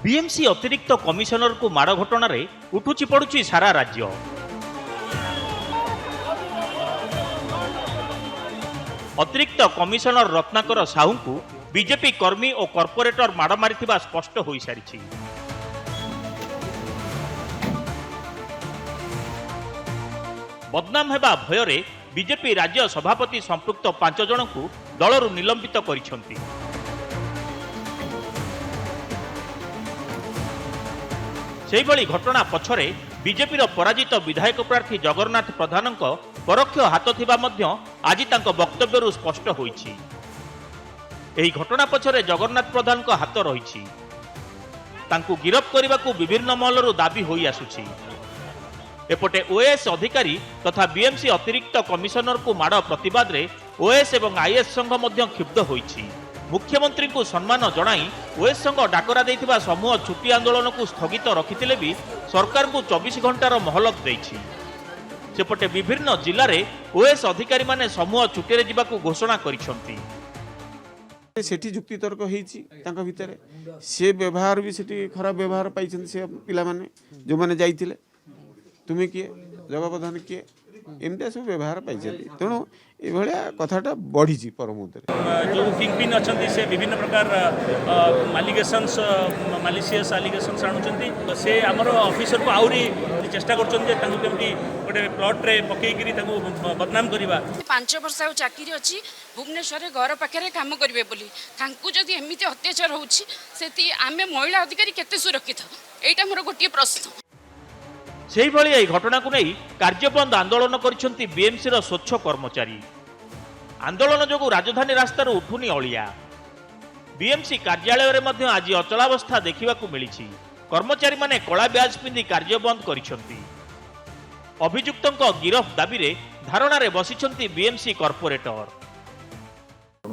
BMC अतिरिक्त commissioner को माड़ घटन उठुची पड़ुची सारा राज्य। अतिरिक्त कमिशनर रत्नाकर साहू को बीजेपी कर्मी और कॉर्पोरेटर माड़ मारिथिबा स्पष्ट हो सारी। बदनाम हेबा भୟରେ बीजेपी राज्य सभापति संपृक्त 5 जन को दलरू निलंबित करिसेंती। सेहिभଳି घटना पछरे बीजेपी पराजित विधायक प्रार्थी जगन्नाथ प्रधान परोक्ष हाथ थिबा मध्य आज तांको वक्तव्यरू स्पष्ट होईछि। एही घटना पछरे जगन्नाथ प्रधान को हाथ रहिछि। तांको गिरफ करबाकू विभिन्न महलरू दाबी होई आसुछि। एपटे ओएस अधिकारी तथा बीएमसी अतिरिक्त कमिशनर को माड़ प्रतिवाद रे ओएस एवं आईएएस संघ मध्य क्षिप्त होईछि। मुख्यमंत्री को सम्मान जणाई ओएस संघ डाकरा देथिबा समूह छुट्टी आंदोलन को स्थगित रखिथिले भी सरकार को 24 घंटार मोहलत देछि। सेपटे विभिन्न जिल्ला रे ओएस अधिकारी माने समूह छुट्टी रे जिबाकू घोषणा करिसंती। सेठी जुक्ति तर्क होईछि तांका भितरे से व्यवहार भी सेठी खराब व्यवहार पाइछन से पिला माने जो माने जाइथिले तुम्हें किए जगह प्रधान किए एमती सब व्यवहार पाई तेणु ये कथाटा बढ़ी परमुद्र जो किंगपिन अच्छा से विभिन्न प्रकार आलिगेशंस मालिशियस आलिगेशंस आणुचंती से आमर ऑफिसर को आउरी चेष्टा करछन गोटे प्लॉट रे पकईकरी बदनाम करवा। 5 वर्ष चाकरी अच्छी भुवनेश्वर घर पाखे काम करेंगे बोली जदि एमती अत्याचार होची से आम महिला अधिकारी केते सुरक्षित एटा मोर गोटे प्रश्न। सेहिभଳି ଏହି ଘଟଣାକୁ ନେଇ କାର୍ଯ୍ୟବନ୍ଦ ଆନ୍ଦୋଳନ କରିଛନ୍ତି ବିଏମସିର ସ୍ୱଚ୍ଛ କର୍ମଚାରୀ। ଆନ୍ଦୋଳନ ଯୋଗୁଁ ରାଜଧାନୀ ରାସ୍ତାରୁ ଉଠୁନି ଅଳିଆ। ବିଏମସି କାର୍ଯ୍ୟାଳୟରେ ମଧ୍ୟ ଆଜି ଅଚଳାବସ୍ଥା ଦେଖିବାକୁ ମିଳିଛି। କର୍ମଚାରୀମାନେ କଳା ବ୍ୟାଜ୍ ପିନ୍ଧି କାର୍ଯ୍ୟବନ୍ଦ କରିଛନ୍ତି। ଅଭିଯୁକ୍ତଙ୍କ ଗିରଫ ଦାବିରେ ଧାରଣାରେ ବସିଛନ୍ତି ବିଏମସି କର୍ପୋରେଟର।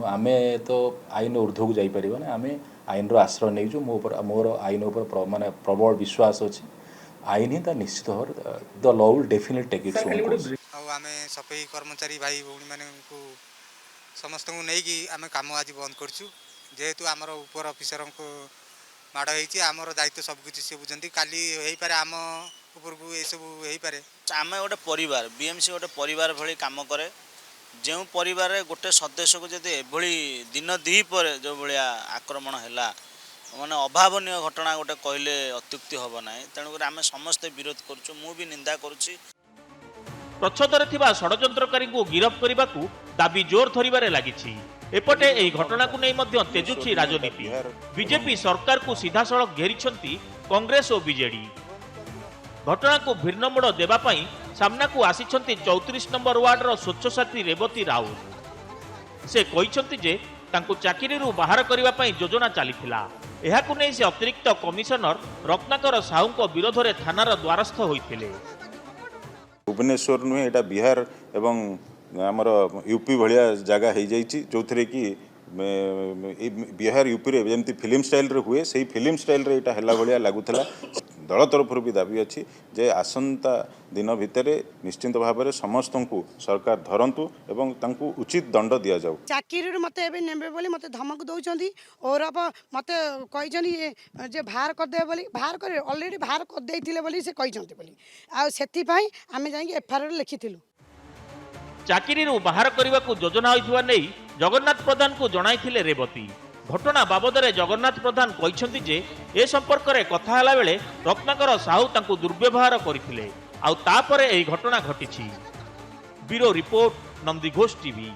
आमे तो आईन ऊर्ध्वक जापरिबा आमे आईन आश्रय नहीं मोर आईन माने प्रबल विश्वास अच्छी आईन ही निश्चित the law will definitely take its own course. आमे सफाई कर्मचारी भाई भौणी माने को समस्त को नहीं कि आमे काम आज बंद करछु जेहेतु आमर ऊपर ऑफिसर को माड़ होईछि आमर दायित्व सब कुछ से बुझंती काली हेई पारे आम ऊपर को ए सब हेई पारे। आमे गोटे परिवार बीएमसी गोटे परिवार भली काम करे जो परिवार गोटे सदस्य को जदि एभली दिन दी पर जो भाया आक्रमण है माने अभावनीय घटना गोटे कहले अत्युक्ति हम ना तेणुक आम समस्ते विरोध करुँ मु भी निंदा करुच्ची। प्रच्छदरे थिबा षडयंत्रकारी को गिरफ करने को दाबी जोर धरिबारे लागिछि। एपटे एही घटना को नहीं मध्य तेजुछि राजनीति। बीजेपी सरकार को सीधासळख घेरिछंती कांग्रेस और बीजेडी। घटना को भिन्न मोड़ देबा पई सामना को आसिछंती 34 नंबर वार्ड रो स्वच्छ साथी रेवती राउत। से कहिछंती जे तांको चाकरीरू बाहर करबा पई योजना चलीथिला। एहाकु नै से अतिरिक्त कमिशनर रत्नाकर साहू को विरोध में थानार द्वारस्थ होइथिले। भुवनेश्वर नुहे एटा बिहार एवं आमर यूपी भाया जगह हो जाइए जो थे कि बिहार यूपी रे जमती फिल्म स्टाइल रे हुए से फिल्म स्टाइल रे एटा हला भाया लगुला। दल तरफ भी दाबी अच्छी जे आसंता दिन भितर निश्चिंत भाव में समस्त को सरकार धरतु एवं तांकु उचित दंड दि जाऊ। चाकरी मते एबे नेबे बोली मते धमक दउचंदी और मते कहिजनी जे बाहर कर दे बोली बाहर कर ऑलरेडी बाहर कर देथिले बोली से कहिजंती बोली आ सेति पई आमे जाई एफआरआर लिखिथिलु। चाकरी बाहर करने को योजना होइथिबा नै जगन्नाथ प्रधान को जणाइथिले रेवती। घटना बाबदरे जगन्नाथ प्रधान कहिसंती जे ए संपर्क रे कथा हला बेले रत्नाकर साहू तांको दुर्व्यवहार करथिले आउ तापरे एही घटना घटिछि। Bureau report Nandighosh TV.